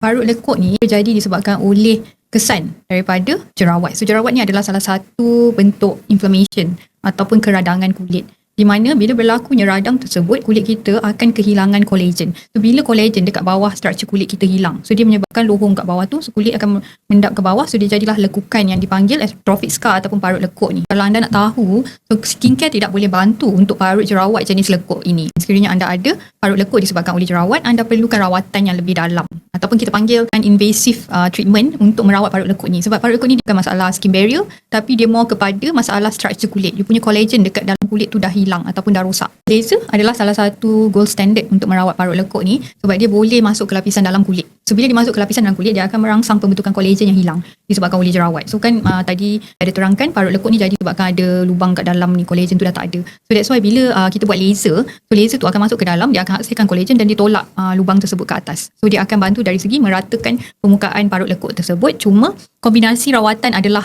Parut lekuk ni terjadi disebabkan oleh kesan daripada jerawat. So jerawat ni adalah salah satu bentuk inflammation ataupun keradangan kulit. Di mana bila berlakunya radang tersebut, kulit kita akan kehilangan kolagen. So bila kolagen dekat bawah struktur kulit kita hilang, so dia menyebabkan lohong kat bawah tu, so kulit akan mendap ke bawah, so dia jadilah lekukan yang dipanggil atrophic scar ataupun parut lekuk ni. Kalau anda nak tahu, so skincare tidak boleh bantu untuk parut jerawat jenis lekuk ini. Sekiranya anda ada parut lekuk disebabkan oleh jerawat, anda perlukan rawatan yang lebih dalam ataupun kita panggil invasive treatment untuk merawat parut lekuk ni. Sebab parut lekuk ni bukan masalah skin barrier, tapi dia more kepada masalah struktur kulit. Dia punya kolagen dekat dalam kulit tu dah hilang ataupun dah rosak. Laser adalah salah satu gold standard untuk merawat parut lekuk ni sebab dia boleh masuk ke lapisan dalam kulit. So bila dia masuk ke lapisan dalam kulit, dia akan merangsang pembentukan kolagen yang hilang disebabkan oleh jerawat. So kan tadi ada terangkan parut lekuk ni jadi sebabkan ada lubang kat dalam ni, kolagen tu dah tak ada. So that's why bila kita buat laser, so laser tu akan masuk ke dalam, dia akan hasilkan kolagen dan dia tolak lubang tersebut ke atas. So dia akan bantu dari segi meratakan permukaan parut lekuk tersebut. Cuma kombinasi rawatan adalah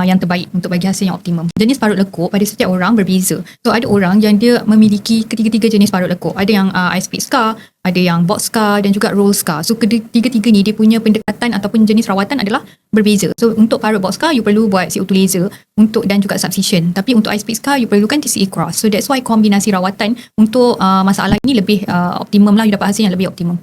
yang terbaik untuk bagi hasil yang optimum. Jenis parut lekuk pada setiap orang berbeza. So ada orang yang dia memiliki ketiga-tiga jenis parut lekuk. Ada yang ice pick scar, ada yang box scar dan juga roll scar. So ketiga-tiga ni dia punya pendekatan ataupun jenis rawatan adalah berbeza. So untuk parut box scar, you perlu buat CO2 laser dan juga subcision. Tapi untuk ice pick scar, you perlukan TCA cross. So that's why kombinasi rawatan untuk masalah ini lebih optimum lah, you dapat hasil yang lebih optimum.